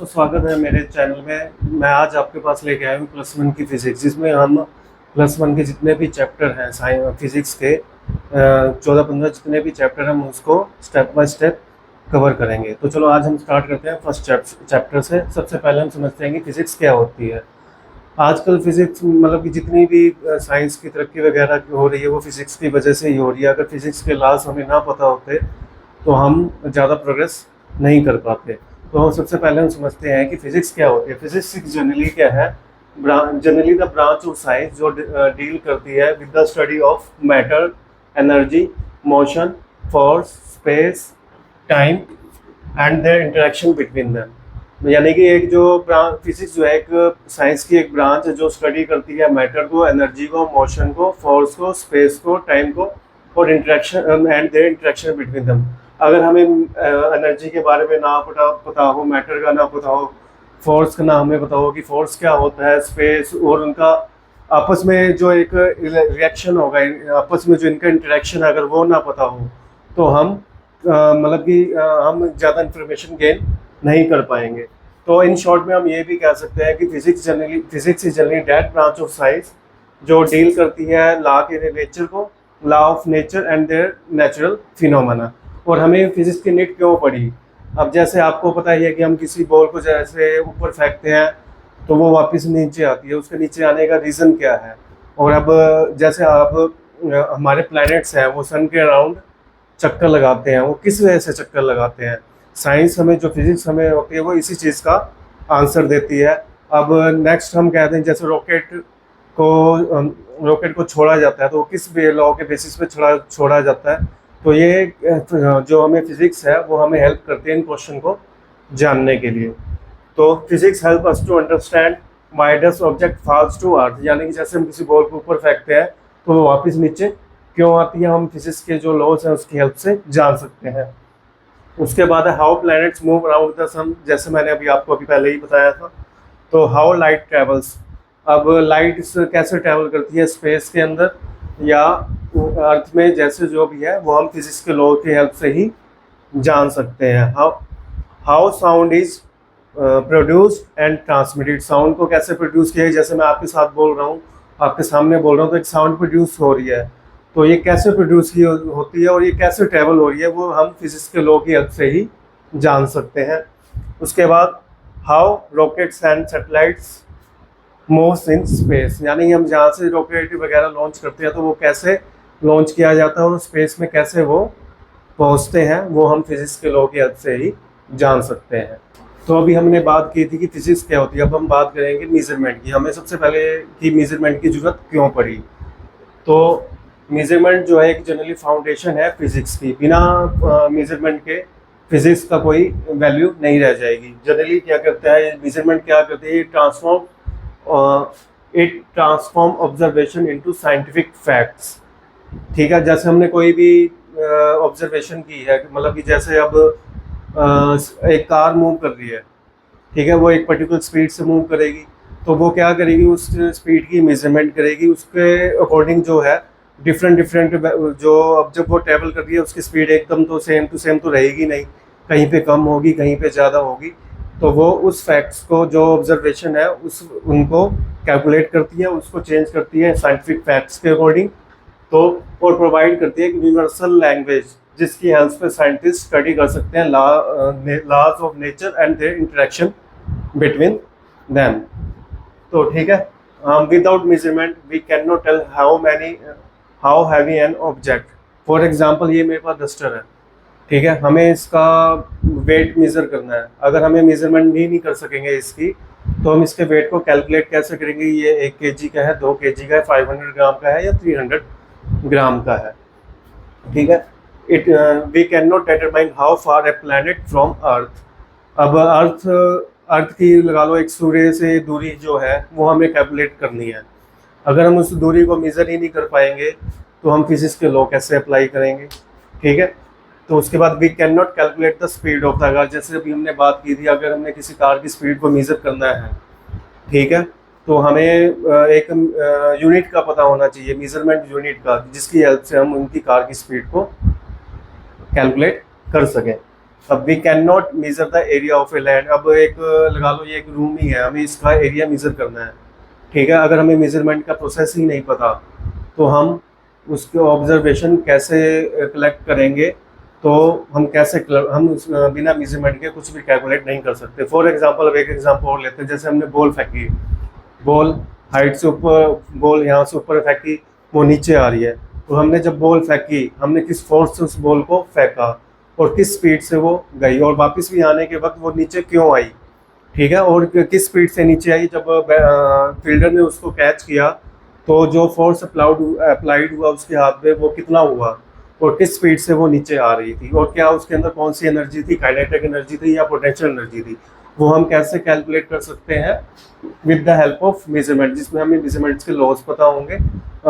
दोस्तों, स्वागत है मेरे चैनल में। मैं आज आपके पास लेके आया हूँ +1 की फिज़िक्स, जिसमें हम +1 के जितने भी चैप्टर हैं साइंस फिज़िक्स के 14-15 जितने भी चैप्टर हैं हम उसको स्टेप बाय स्टेप कवर करेंगे। तो चलो आज हम स्टार्ट करते हैं फर्स्ट चैप्टर से। सबसे पहले हम समझते हैं कि फ़िज़िक्स क्या होती है। आजकल फिज़िक्स मतलब कि जितनी भी साइंस की तरक्की वगैरह हो रही है वो फिज़िक्स की वजह से ही हो रही है। अगर फिज़िक्स के लॉज हमें ना पता होते तो हम ज़्यादा प्रोग्रेस नहीं कर पाते। तो हम सबसे पहले हम समझते हैं कि फिज़िक्स क्या होती है। फिज़िक्स जनरली क्या है, generally the branch of science जो डील करती है with the study of matter, energy, motion, force, space, time and their interaction between them. यानी कि एक जो फिजिक्स जो है एक साइंस की एक ब्रांच है जो स्टडी करती है मैटर को, एनर्जी को, मोशन को, फोर्स को, स्पेस को, टाइम को और interaction and their interaction between them. अगर हमें एनर्जी के बारे में ना पता हो, मैटर का ना पता हो, फोर्स का ना हमें पता हो कि फोर्स क्या होता है, स्पेस और उनका आपस में जो एक रिएक्शन होगा, आपस में जो इनका इंटरेक्शन अगर वो ना पता हो तो हम मतलब कि हम ज़्यादा इन्फॉर्मेशन गेन नहीं कर पाएंगे। तो इन शॉर्ट में हम ये भी कह सकते हैं कि physics is generally that branch of science जो डील करती है लॉ के नेचर को, law of nature and there natural phenomena. और हमें फिजिक्स की नीड क्यों पड़ी? अब जैसे आपको पता ही है कि हम किसी बॉल को जैसे ऊपर फेंकते हैं तो वो वापस नीचे आती है, उसके नीचे आने का रीज़न क्या है। और अब जैसे अब हमारे प्लैनेट्स हैं वो सन के अराउंड चक्कर लगाते हैं, वो किस वजह से चक्कर लगाते हैं? साइंस हमें जो फिजिक्स हमें होती है वो इसी चीज़ का आंसर देती है। अब नेक्स्ट हम कहते हैं जैसे रॉकेट को छोड़ा जाता है तो किस लॉ के बेसिस पे छोड़ा जाता है। तो ये जो हमें फिजिक्स है वो हमें हेल्प करती है इन क्वेश्चन को जानने के लिए। तो physics help us to understand why does object falls to earth, यानी कि जैसे हम किसी बॉल को ऊपर फेंकते हैं तो वो वापस नीचे क्यों आती है, हम फिजिक्स के जो लॉज हैं उसकी हेल्प से जान सकते हैं। उसके बाद है how planets move around the sun, जैसे मैंने आपको पहले ही बताया था। तो हाउ लाइट ट्रेवल्स, अब लाइट कैसे ट्रेवल करती है स्पेस के अंदर या अर्थ में, जैसे जो भी है वो हम फिजिक्स के लॉ की हेल्प से ही जान सकते हैं। How sound is produced and transmitted, sound को कैसे प्रोड्यूस किया है, जैसे मैं आपके साथ बोल रहा हूँ, आपके सामने बोल रहा हूँ तो एक साउंड प्रोड्यूस हो रही है, तो ये कैसे प्रोड्यूस की होती है और ये कैसे ट्रेवल हो रही है वो हम फिजिक्स के लॉ की हेल्प से ही जान सकते हैं। उसके बाद how rockets and satellites moves in space, यानी हम जहाँ से रॉकेट वगैरह लॉन्च करते हैं तो वो कैसे लॉन्च किया जाता है और स्पेस में कैसे वो पहुँचते हैं वो हम फिजिक्स के लॉ की हेल्प से ही जान सकते हैं। तो अभी हमने बात की थी कि फिजिक्स क्या होती है, अब हम बात करेंगे मेजरमेंट की। हमें सबसे पहले कि मेजरमेंट की ज़रूरत क्यों पड़ी। तो मेजरमेंट जो है एक जनरली फाउंडेशन है फिजिक्स की, बिना मेजरमेंट के फिजिक्स का कोई वैल्यू नहीं रह जाएगी। जनरली क्या करता है मेजरमेंट, क्या करते हैं, it transform observation into scientific facts. ठीक है, जैसे हमने कोई भी ऑब्जर्वेशन की है, मतलब कि जैसे अब एक कार मूव कर रही है, ठीक है, वो एक पर्टिकुलर स्पीड से मूव करेगी, तो वो क्या करेगी, उस स्पीड की मेजरमेंट करेगी, उसके अकॉर्डिंग जो है डिफरेंट जो अब जब वो ट्रेवल कर रही है उसकी स्पीड एकदम तो सेम टू सेम तो रहेगी नहीं, कहीं पे कम होगी कहीं पे ज़्यादा होगी। तो वो उस फैक्ट्स को जो ऑब्जर्वेशन है उनको कैलकुलेट करती है, उसको चेंज करती है साइंटिफिक फैक्ट्स के अकॉर्डिंग। तो और प्रोवाइड करती है एक यूनिवर्सल लैंग्वेज जिसकी हेल्प से साइंटिस्ट स्टडी कर सकते हैं laws of nature and their interaction between them. तो ठीक है, without measurement we can not tell how heavy an object. For example ये मेरे पास डस्टर है, ठीक है, हमें इसका वेट मेज़र करना है। अगर हमें मेजरमेंट नहीं कर सकेंगे इसकी तो हम इसके वेट को कैलकुलेट कैसे करेंगे, ये 1 kg का है, 2 kg का है, 500 ग्राम का है या 300 ग्राम का है। ठीक है, we can not determine how far a planet from earth. अब अर्थ की लगा लो एक सूर्य से दूरी जो है वो हमें कैलकुलेट करनी है। अगर हम उस दूरी को मेज़र ही नहीं कर पाएंगे तो हम फिजिक्स के लॉ कैसे अप्लाई करेंगे। ठीक है, तो उसके बाद we can not calculate the speed of the car, जैसे अभी हमने बात की थी, अगर हमने किसी कार की स्पीड को मेज़र करना है, ठीक है, तो हमें एक यूनिट का पता होना चाहिए, मेजरमेंट यूनिट का, जिसकी हेल्प से हम उनकी कार की स्पीड को कैलकुलेट कर सकें। अब we can not measure the area of a land. अब एक लगा लो ये एक रूम ही है, हमें इसका एरिया मेजर करना है, ठीक है। अगर हमें मेजरमेंट का प्रोसेस ही नहीं पता तो हम उसके ऑब्जर्वेशन कैसे कलेक्ट करेंगे, तो हम हम बिना मेजरमेंट के कुछ भी कैलकुलेट नहीं कर सकते। फॉर एग्जांपल अब एक एग्जांपल और लेते हैं, जैसे हमने बॉल फेंकी, बॉल हाइट से ऊपर, बॉल यहाँ से ऊपर फेंकी, वो नीचे आ रही है, तो हमने जब बॉल फेंकी हमने किस फोर्स से उस बॉल को फेंका और किस स्पीड से वो गई, और वापस भी आने के वक्त वो नीचे क्यों आई, ठीक है, और किस स्पीड से नीचे आई। जब फील्डर ने उसको कैच किया तो जो फोर्स अप्लाइड हुआ उसके हाथ पे वो कितना हुआ और किस स्पीड से वो नीचे आ रही थी, और क्या उसके अंदर कौन सी एनर्जी थी, काइनेटिक एनर्जी थी या पोटेंशियल एनर्जी थी, वो हम कैसे कैलकुलेट कर सकते हैं with the help of measurement, जिसमें हमें मेजरमेंट्स के लॉज पता होंगे।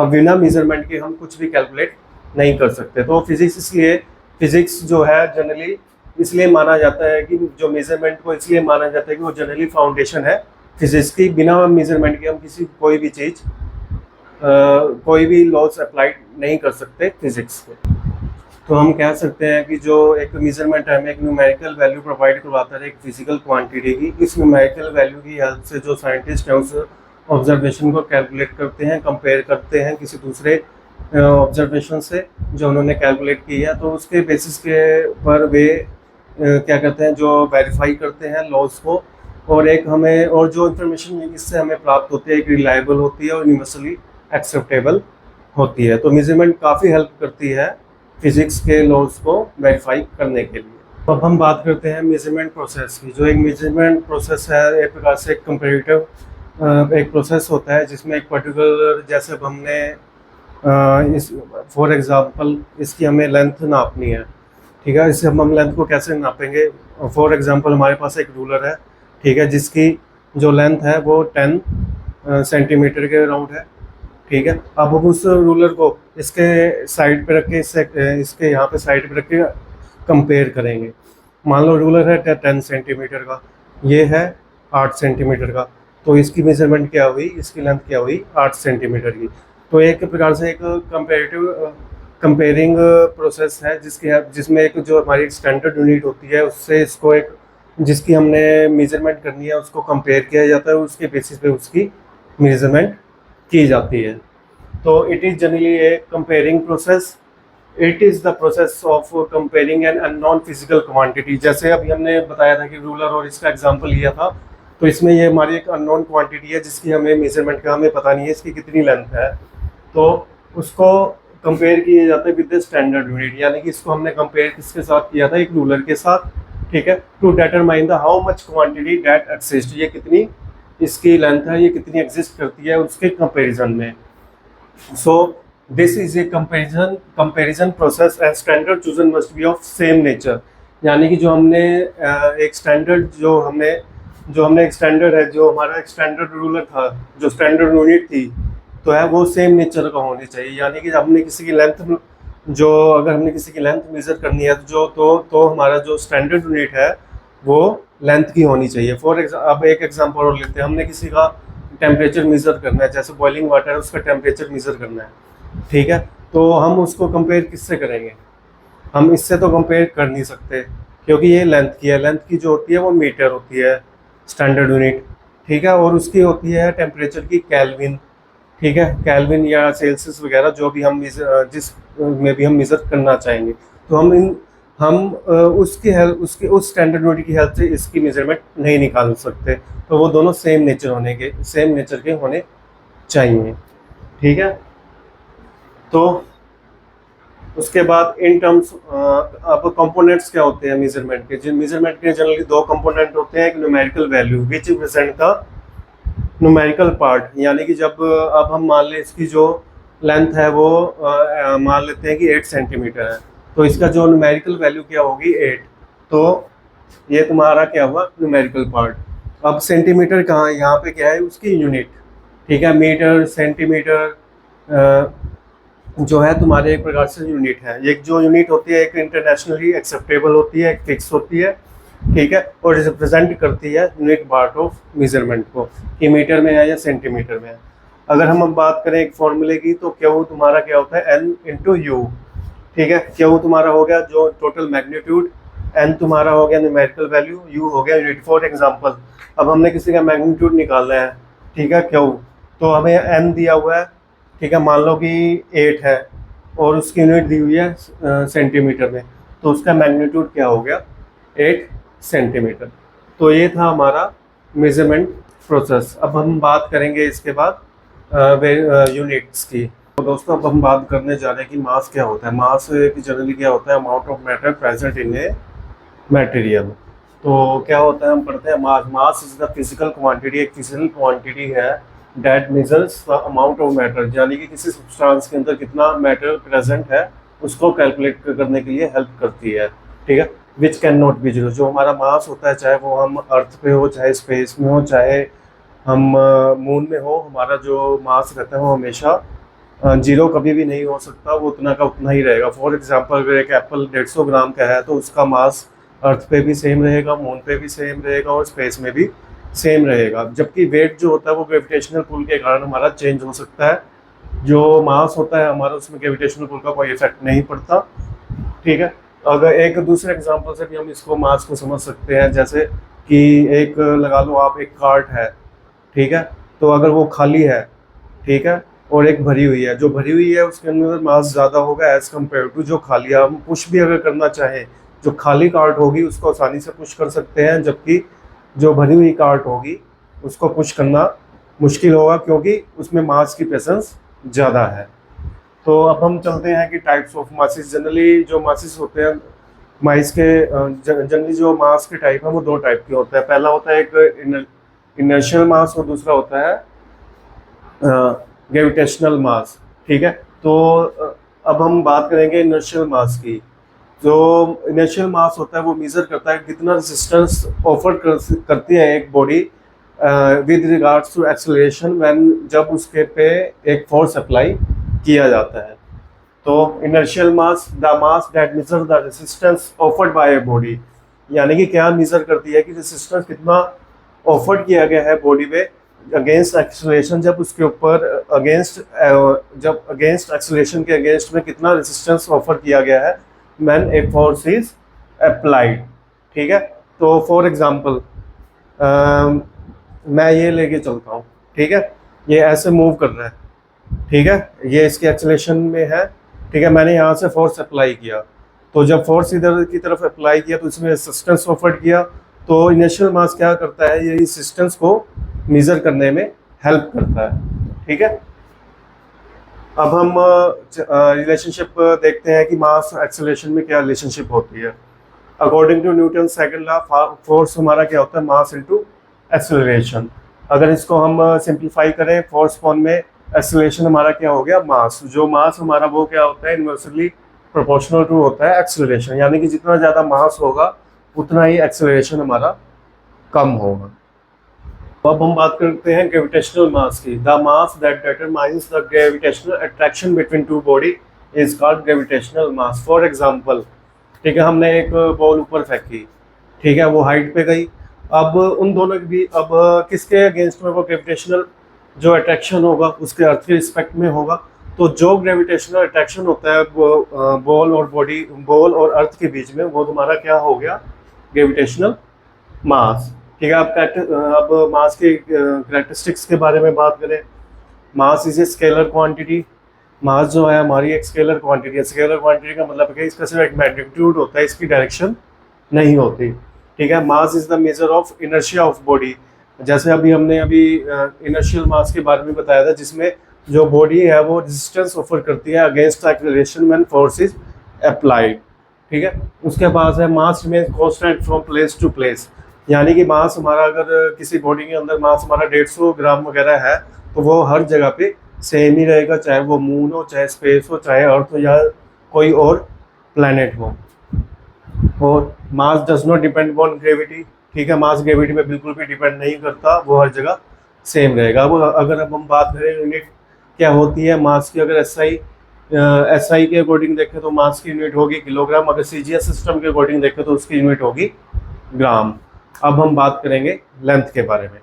बिना मेजरमेंट के हम कुछ भी कैलकुलेट नहीं कर सकते। तो फिजिक्स, इसलिए फिजिक्स जो है जनरली इसलिए माना जाता है कि जो मेजरमेंट को इसलिए माना जाता है कि वो जनरली फाउंडेशन है फिजिक्स की। बिना मेजरमेंट के हम किसी कोई भी चीज़ कोई भी लॉज अप्लाई नहीं कर सकते फिजिक्स के। तो हम कह सकते हैं कि जो एक मेजरमेंट है हमें एक न्यूमेरिकल वैल्यू प्रोवाइड करवाता है एक फिजिकल क्वांटिटी की। इस न्यूमेरिकल वैल्यू की हेल्प से जो साइंटिस्ट हैं उस ऑब्जर्वेशन को कैलकुलेट करते हैं, कंपेयर करते हैं किसी दूसरे ऑब्जर्वेशन से जो उन्होंने कैलकुलेट की है, तो उसके बेसिस के पर वे क्या करते हैं, जो वेरीफाई करते हैं लॉज को, और एक हमें और जो इन्फॉर्मेशन इससे हमें प्राप्त होती है एक रिलायबल होती है और यूनिवर्सली एक्सेप्टेबल होती है। तो मेजरमेंट काफ़ी हेल्प करती है फिजिक्स के लॉज को वेरीफाई करने के लिए। अब हम बात करते हैं मेजरमेंट प्रोसेस की। जो एक मेजरमेंट प्रोसेस है एक प्रकार से एक कंपेरेटिव एक प्रोसेस होता है जिसमें एक पर्टिकुलर, जैसे अब हमने इस फॉर एग्जांपल इसकी हमें लेंथ नापनी है, ठीक है। इससे हम लेंथ को कैसे नापेंगे। फॉर एग्जांपल हमारे पास एक रूलर है, ठीक है, जिसकी जो लेंथ है वो 10 सेंटीमीटर के अराउंड है, ठीक है। अब हम उस रूलर को इसके साइड पे रख के इसके यहाँ पे साइड पे रख के कंपेयर करेंगे। मान लो रूलर है 10 सेंटीमीटर का, ये है 8 सेंटीमीटर का, तो इसकी मेजरमेंट क्या हुई, इसकी लेंथ क्या हुई 8 सेंटीमीटर की। तो एक प्रकार से एक कंपेयरिंग प्रोसेस है जिसमें एक जो हमारी स्टैंडर्ड यूनिट होती है उससे इसको एक जिसकी हमने मेजरमेंट करनी है उसको कंपेयर किया जाता है, उसके बेसिस पे उसकी मेजरमेंट की जाती है। तो it is generally A comparing process. It is the process of comparing an unknown physical quantity. जैसे अभी हमने बताया था कि रूलर और इसका एग्जांपल लिया था, तो इसमें ये हमारी एक अननोन क्वांटिटी है जिसकी हमें मेजरमेंट का हमें पता नहीं है इसकी कितनी लेंथ है, तो उसको कंपेयर किया जाता है विद द स्टैंडर्ड यूनिट। यानी कि इसको हमने कंपेयर किसके साथ किया था, एक रूलर के साथ, ठीक है, to determine the how much quantity that exist, ये कितनी इसकी लेंथ है, ये कितनी एग्जिस्ट करती है उसके कंपैरिजन में। So this is a comparison process and standard chosen must be of same nature. यानी कि जो हमने एक स्टैंडर्ड जो हमने एक स्टैंडर्ड है, जो हमारा एक स्टैंडर्ड रूलर था, जो स्टैंडर्ड यूनिट थी, तो है वो सेम नेचर का होनी चाहिए। यानी कि हमने किसी की लेंथ अगर हमने किसी की लेंथ मेजर करनी है तो हमारा जो स्टैंडर्ड यूनिट है वो लेंथ की होनी चाहिए। अब एक एग्जांपल और लेते हैं, हमने किसी का टेम्परेचर मेजर करना है, जैसे बॉइलिंग वाटर है उसका टेम्परेचर मेजर करना है, ठीक है, तो हम उसको कंपेयर किससे करेंगे, हम इससे तो कंपेयर कर नहीं सकते क्योंकि ये लेंथ की है। लेंथ की जो होती है वो मीटर होती है स्टैंडर्ड यूनिट, ठीक है, और उसकी होती है टेम्परेचर की केल्विन, ठीक है, केल्विन या सेल्सियस वगैरह जो भी हम जिस में भी हम मेज़र करना चाहेंगे। तो हम उसके उस स्टैंडर्ड यूनिट की हेल्प से इसकी मेजरमेंट नहीं निकाल सकते। तो वो दोनों सेम नेचर के होने चाहिए, ठीक है। तो उसके बाद इन टर्म्स अब कंपोनेंट्स क्या होते हैं मेजरमेंट के। मेजरमेंट के जनरली दो कंपोनेंट होते हैं, एक numerical value which represent the numerical part. यानी कि जब अब हम मान लें इसकी जो लेंथ है वो मान लेते हैं कि 8 सेंटीमीटर है, तो इसका जो न्यूमेरिकल वैल्यू क्या होगी 8, तो ये तुम्हारा क्या हुआ न्यूमेरिकल पार्ट। अब सेंटीमीटर कहाँ है, यहाँ पे क्या है उसकी यूनिट, ठीक है, मीटर सेंटीमीटर जो है तुम्हारे एक प्रकार से यूनिट है। एक जो यूनिट होती है एक इंटरनेशनली एक्सेप्टेबल होती है, एक फिक्स होती है, ठीक है, और रिप्रेजेंट करती है यूनिट पार्ट ऑफ मेजरमेंट को कि मीटर में है या सेंटीमीटर में है। अगर हम अब बात करें एक फॉर्मूले की, तो क्यू तुम्हारा क्या होता है N × U, ठीक है। क्यू तुम्हारा हो गया जो टोटल मैग्नीट्यूड एन तुम्हारा हो गया न्यूमेरिकल वैल्यू, यू हो गया यूनिट। फॉर एग्जांपल अब हमने किसी का मैग्नीट्यूड निकालना है, ठीक है, क्यों, तो हमें एन दिया हुआ है, ठीक है, मान लो कि 8 है और उसकी यूनिट दी हुई है सेंटीमीटर में, तो उसका मैग्नीट्यूड क्या हो गया, 8 सेंटीमीटर। तो ये था हमारा मेजरमेंट प्रोसेस। अब हम बात करेंगे इसके बाद यूनिट्स की। तो दोस्तों अब हम बात करने जा रहे हैं कि मास क्या होता है। मास जनरली क्या होता है, amount of matter present in a material. तो क्या होता है, हम पढ़ते हैं mass. Mass is the physical quantity, एक फिजिकल क्वांटिटी है that measures the amount of matter, यानी कि किसी सब्सटेंस के अंदर कितना मैटर प्रेजेंट है उसको कैलकुलेट करने के लिए हेल्प करती है, ठीक है। Which can not be zero, जो हमारा मास होता है, चाहे वो हम अर्थ पे हो, चाहे स्पेस में हो, चाहे हम मून में हो, हमारा जो मास रहता है वो हमेशा जीरो कभी भी नहीं हो सकता, वो उतना का उतना ही रहेगा। फॉर एग्जांपल अगर एक एप्पल 150 ग्राम का है तो उसका मास अर्थ पे भी सेम रहेगा, मून पे भी सेम रहेगा और स्पेस में भी सेम रहेगा। जबकि वेट जो होता है वो ग्रेविटेशनल पुल के कारण हमारा चेंज हो सकता है। जो मास होता है हमारा उसमें ग्रेविटेशनल पुल का कोई इफेक्ट नहीं पड़ता, ठीक है। अगर एक दूसरे एग्जांपल से भी हम इसको मास को समझ सकते हैं, जैसे कि एक लगा लो आप, एक कार्ट है, ठीक है, तो अगर वो खाली है, ठीक है, और एक भरी हुई है, जो भरी हुई है उसके अंदर मास ज़्यादा होगा एज़ कम्पेयर टू जो खाली है। हम पुश भी अगर करना चाहें, जो खाली कार्ट होगी उसको आसानी से पुश कर सकते हैं, जबकि जो भरी हुई कार्ट होगी उसको पुश करना मुश्किल होगा क्योंकि उसमें मास की प्रेजेंस ज़्यादा है। तो अब हम चलते हैं कि टाइप्स ऑफ मासेस। जनरली जो मासेस होते हैं, माइस के जनरली जो मास के टाइप है वो दो टाइप के होते हैं। पहला होता है एक इनर्शियल मास और दूसरा होता है ग्रेविटेशनल मास, ठीक है। तो अब हम बात करेंगे इनर्शियल मास की। जो इनर्शियल मास होता है वो मेजर करता है कितना रेजिस्टेंस ऑफर करती है एक body with regards to acceleration when, जब उसके पे एक फोर्स अप्लाई किया जाता है। तो inertial mass the mass that measure the resistance offered by a body, यानी कि क्या मेजर करती है कि रेजिस्टेंस कितना ऑफर्ड किया गया है बॉडी में अगेंस्ट एक्सेलरेशन, जब उसके ऊपर जब अगेंस्ट एक्सेलरेशन के अगेंस्ट में कितना रेजिस्टेंस ऑफर किया गया है when a force is applied, ठीक है। तो फॉर एग्जांपल मैं ये लेके चलता हूँ, ठीक है, ये ऐसे मूव कर रहा है, ठीक है, ये इसके एक्सेलरेशन में है, ठीक है, मैंने यहाँ से फोर्स अप्लाई किया, तो जब फोर्स इधर की तरफ अप्लाई किया तो इसमें रेजिस्टेंस ऑफर किया। तो इनिशियल मास क्या करता है, ये रेजिस्टेंस को मेजर करने में हेल्प करता है, ठीक है। अब हम रिलेशनशिप देखते हैं कि मास एक्सेलरेशन में क्या रिलेशनशिप होती है। According to Newton second law, force हमारा क्या होता है, मास इनटू एक्सेलरेशन। अगर इसको हम सिंप्लीफाई करें, फोर्स फॉर्म में एक्सेलरेशन हमारा क्या हो गया, मास। जो मास हमारा वो क्या होता है, इनवर्सली प्रोपोर्शनल टू होता है एक्सेलरेशन, यानी कि जितना ज़्यादा मास होगा उतना ही एक्सेलरेशन हमारा कम होगा। अब हम बात करते हैं ग्रेविटेशनल मास की। The mass that determines the gravitational attraction between two body is called gravitational mass. For example, ठीक है, हमने एक बॉल ऊपर फेंकी, ठीक है, वो हाइट पे गई। अब उन दोनों के भी अब किसके अगेंस्ट में वो ग्रेविटेशनल जो अट्रैक्शन होगा उसके अर्थ के रिस्पेक्ट में होगा। तो जो ग्रेविटेशनल अट्रैक्शन होता है वो बॉल और अर्थ के बीच में, वो तुम्हारा क्या हो गया, ग्रेविटेशनल मास, ठीक है। अब मास के कैरेक्टरिस्टिक्स के बारे में बात करें। Mass is a scalar quantity. Mass जो है हमारी एक स्केलर क्वांटिटी है। स्केलर क्वांटिटी का मतलब है कि इसका सिर्फ एक मैग्नीट्यूड होता है, इसकी डायरेक्शन नहीं होती, ठीक है। मास is the measure of inertia of body. जैसे हमने इनर्शियल मास के बारे में बताया था, जिसमें जो बॉडी है वो रेजिस्टेंस ऑफर करती है against acceleration when force is applied, ठीक है। उसके बाद है mass remains constant from place to place, यानी कि मास हमारा, अगर किसी बॉडी के अंदर मास हमारा 150 ग्राम वगैरह है तो वो हर जगह पे सेम ही रहेगा, चाहे वो मून हो, चाहे स्पेस हो, चाहे अर्थ हो, या कोई और प्लैनेट हो। और mass does not depend on gravity, ठीक है, मास ग्रेविटी पे बिल्कुल भी डिपेंड नहीं करता, वो हर जगह सेम रहेगा। अब हम बात करें यूनिट क्या होती है मास की, अगर एसआई के अकॉर्डिंग देखें तो मास की यूनिट होगी किलोग्राम, अगर सीजीएस सिस्टम के अकॉर्डिंग देखें तो उसकी यूनिट होगी ग्राम। अब हम बात करेंगे लेंथ के बारे में।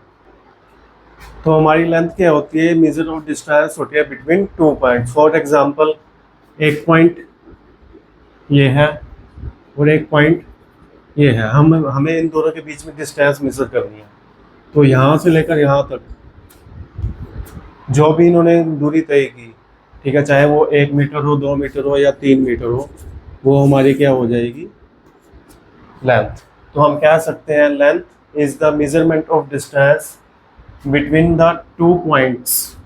तो हमारी लेंथ क्या होती है, मेजर ऑफ डिस्टेंस होती है बिटवीन 2 पॉइंट्स। फॉर एग्जांपल, एक पॉइंट ये है और एक पॉइंट ये है, हम हमें इन दोनों के बीच में डिस्टेंस मेजर करनी है। तो यहाँ से लेकर यहाँ तक जो भी इन्होंने दूरी तय की, ठीक है, चाहे वो 1 मीटर हो, 2 मीटर हो या 3 मीटर हो, वो हमारी क्या हो जाएगी, लेंथ। तो हम कह सकते हैं length is the measurement of distance between the 2 points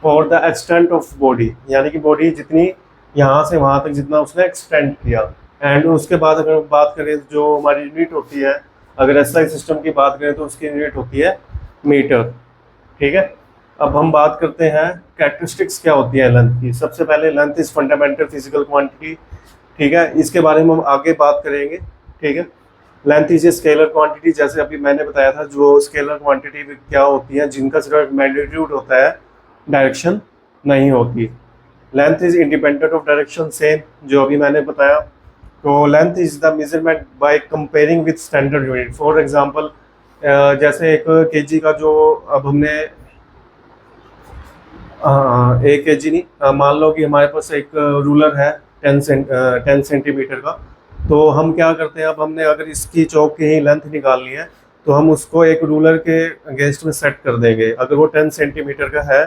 और द एक्सटेंट ऑफ बॉडी, यानी कि बॉडी जितनी यहाँ से वहाँ तक जितना उसने एक्सटेंड किया। एंड उसके बाद अगर बात करें जो हमारी यूनिट होती है, अगर एसआई सिस्टम की बात करें तो उसकी यूनिट होती है मीटर, ठीक है। अब हम बात करते हैं कैरेक्टरिस्टिक्स क्या होती है लेंथ की। सबसे पहले length is fundamental physical quantity, ठीक है, इसके बारे में हम आगे बात करेंगे, ठीक है। Length is a scalar quantity, जैसे अभी मैंने बताया था, जो स्केलर क्वांटिटी क्या होती है, जिनका सिर्फ मैग्नीट्यूड होता है, डायरेक्शन नहीं होती। Length is independent of direction, same जो अभी मैंने बताया। तो length is the measurement by comparing with standard unit. For example जैसे 1 kg का जो अब हमने 1 kg नहीं, मान लो कि हमारे पास एक रूलर है 10 सेंटीमीटर का। तो हम क्या करते हैं, अब हमने अगर इसकी चौक की ही लेंथ निकालनी है तो हम उसको एक रूलर के अगेंस्ट में सेट कर देंगे। अगर वो 10 सेंटीमीटर का है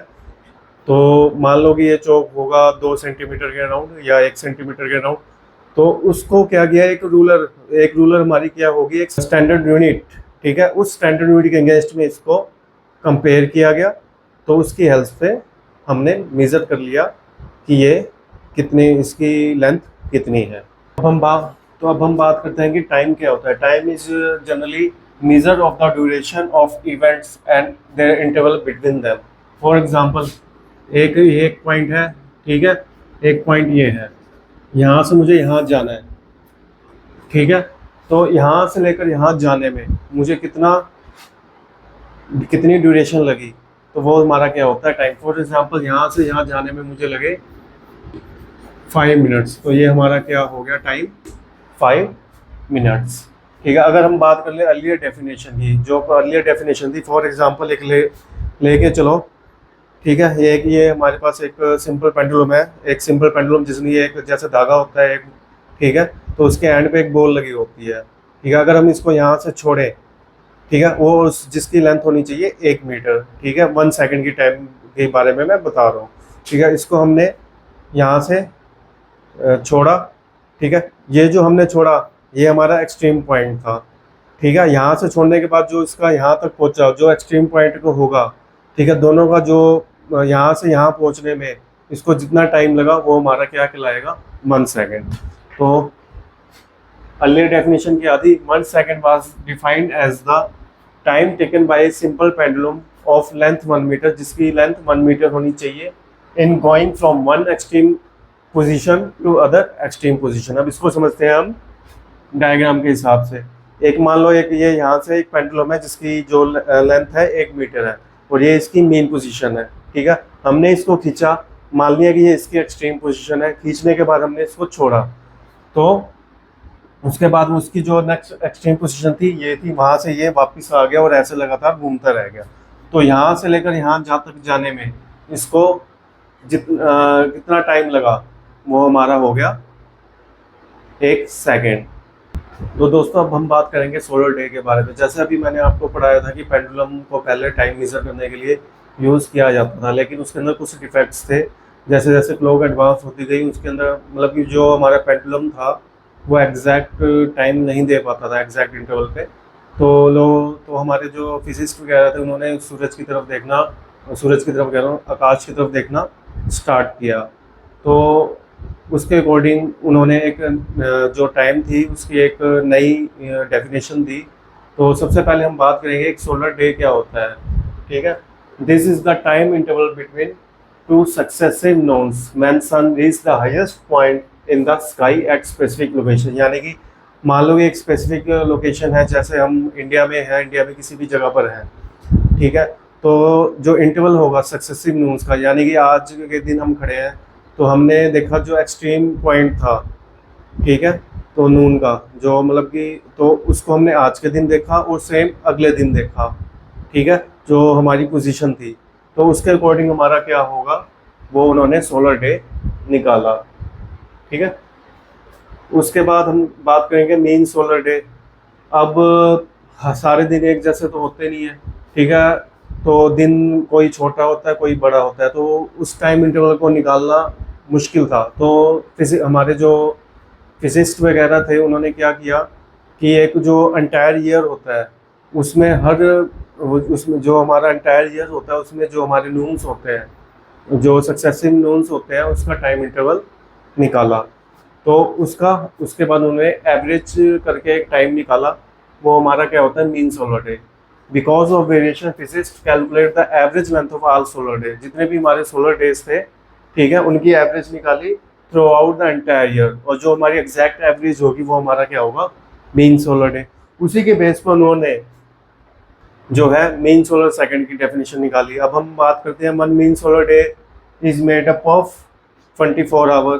तो मान लो कि ये चौक होगा 2 सेंटीमीटर के अराउंड या 1 सेंटीमीटर के अराउंड। तो उसको क्या किया, एक रूलर हमारी क्या होगी, एक स्टैंडर्ड यूनिट, ठीक है, उस स्टैंडर्ड यूनिट के अगेंस्ट में इसको कंपेयर किया गया। तो उसकी हेल्प से हमने मेज़र कर लिया कि ये कितनी, इसकी लेंथ कितनी है। अब हम बात करते हैं कि टाइम क्या होता है। Time is generally measure of the duration of events and their interval between them. For example एक पॉइंट है, ठीक है, एक पॉइंट ये है, यहाँ से मुझे यहाँ जाना है, ठीक है। तो यहाँ से लेकर यहाँ जाने में मुझे कितनी ड्यूरेशन लगी, तो वो हमारा क्या होता है, टाइम। फॉर एग्जांपल यहाँ से यहाँ जाने में मुझे लगे 5 मिनट्स, तो ये हमारा क्या हो गया, टाइम 5 मिनट्स, ठीक है। अगर हम बात कर ले अर्लियर डेफिनेशन की, जो अर्लियर डेफिनेशन थी, फॉर एग्जांपल एक लेके चलो, ठीक है, ये हमारे पास एक सिंपल पेंडुलम है, एक सिंपल पेंडुलम जिसमें एक जैसे धागा होता है एक, ठीक है, तो उसके एंड पे एक बॉल लगी होती है, ठीक है। अगर हम इसको यहाँ से छोड़ें, ठीक है, वो जिसकी लेंथ होनी चाहिए 1 मीटर, ठीक है, 1 सेकंड की टाइम के बारे में मैं बता रहा हूँ, ठीक है। इसको हमने यहाँ से छोड़ा, ठीक है, ये जो हमने छोड़ा ये हमारा एक्सट्रीम पॉइंट था, ठीक है। यहाँ से छोड़ने के बाद जो इसका यहाँ तक पहुँचा, जो एक्सट्रीम पॉइंट को होगा, ठीक है, दोनों का जो यहाँ से यहाँ पहुँचने में इसको जितना टाइम लगा वो हमारा क्या कहलाएगा, 1 सेकंड। तो अर्लियर डेफिनेशन की आदि 1 second was defined as the time taken by a simple pendulum of length 1 metre, जिसकी लेंथ 1 मीटर होनी चाहिए, in going from one extreme position to other extreme position. अब इसको समझते हैं हम डायग्राम के हिसाब से। एक मान लो एक ये यहाँ से एक पेंडुलम है जिसकी जो लेंथ है 1 मीटर है और ये इसकी मेन पोजीशन है, ठीक है। हमने इसको खींचा, मान लिया कि ये इसकी एक्सट्रीम पोजीशन है। खींचने के बाद हमने इसको छोड़ा, तो उसके बाद उसकी जो नेक्स्ट एक्सट्रीम पोजीशन थी ये थी, वहाँ से ये वापस आ गया और ऐसे लगातार घूमता रह गया। तो यहाँ से लेकर यहाँ जहाँ तक जाने में इसको कितना टाइम लगा, वो हमारा हो गया 1 सेकेंड। तो दोस्तों अब हम बात करेंगे सोलर डे के बारे में। जैसे अभी मैंने आपको पढ़ाया था कि पेंडुलम को पहले टाइम मेजर करने के लिए यूज़ किया जाता था, लेकिन उसके अंदर कुछ डिफेक्ट्स थे। जैसे जैसे क्लॉक एडवांस होती गई उसके अंदर मतलब कि जो हमारा पेंडुलम था वो एग्जैक्ट टाइम नहीं दे पाता था एग्जैक्ट इंटरवल पे। तो हमारे जो फिजिस्ट वगैरह थे उन्होंने सूरज की तरफ कह रहा हूँ, आकाश की तरफ देखना स्टार्ट किया। तो उसके अकॉर्डिंग उन्होंने एक जो टाइम थी उसकी एक नई डेफिनेशन दी। तो सबसे पहले हम बात करेंगे एक सोलर डे क्या होता है, ठीक है। This is the time interval between two successive noons when sun reach the highest point in the sky at specific location. यानी कि मान लो एक स्पेसिफिक लोकेशन है, जैसे हम इंडिया में हैं, इंडिया में किसी भी जगह पर हैं, ठीक है। तो जो इंटरवल होगा सक्सेसिव नोन्स का, यानी कि आज के दिन हम खड़े हैं तो हमने देखा जो एक्सट्रीम पॉइंट था, ठीक है, तो नून का जो मतलब कि तो उसको हमने आज के दिन देखा और सेम अगले दिन देखा, ठीक है, जो हमारी पोजीशन थी। तो उसके अकॉर्डिंग हमारा क्या होगा, वो उन्होंने सोलर डे निकाला, ठीक है। उसके बाद हम बात करेंगे मेन सोलर डे। अब सारे दिन एक जैसे तो होते नहीं है, ठीक है। तो दिन कोई छोटा होता है कोई बड़ा होता है, तो उस टाइम इंटरवल को निकालना मुश्किल था। तो हमारे जो फिजिस्ट वगैरह थे उन्होंने क्या किया कि एक जो एंटायर ईयर होता है उसमें उसमें जो हमारा एंटायर ईयर होता है उसमें जो हमारे नून्स होते हैं, जो सक्सेसिव नून्स होते हैं, उसका टाइम इंटरवल निकाला। तो उसका उसके बाद उन्होंने एवरेज करके एक टाइम निकाला, वो हमारा क्या होता है, mean solar day. Because of variation physicist calculate the average length of all solar day, जितने भी हमारे सोलर डेज थे, ठीक है, उनकी एवरेज निकाली through out the entire year, और जो हमारी एग्जैक्ट एवरेज होगी वो हमारा क्या होगा, मीन सोलर डे। उसी के बेस पर उन्होंने जो है मीन सोलर सेकंड की डेफिनेशन निकाली। अब हम बात करते हैं, one mean solar day is made up of 24 hour,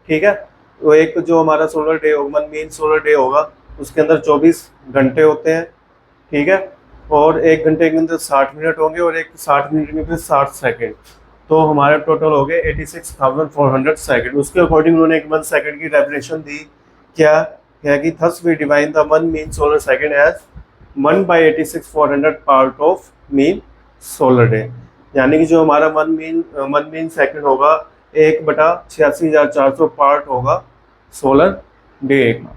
ठीक है। तो एक जो हमारा सोलर डे होगा, वन मीन सोलर डे होगा, उसके अंदर 24 घंटे होते हैं, ठीक है। और एक घंटे के अंदर 60 मिनट होंगे, और एक 60 मिनट के अंदर 60 सेकंड। तो हमारे टोटल हो गए 86,400 सेकंड। उसके अकॉर्डिंग उन्होंने एक 1 सेकंड की डेफिनेशन दी। क्या क्या कि thus we divine the one mean solar second as 1/86,400 part of mean solar day. यानी कि जो हमारा वन मीन सेकंड होगा 1/86,400 पार्ट होगा सोलर डे का।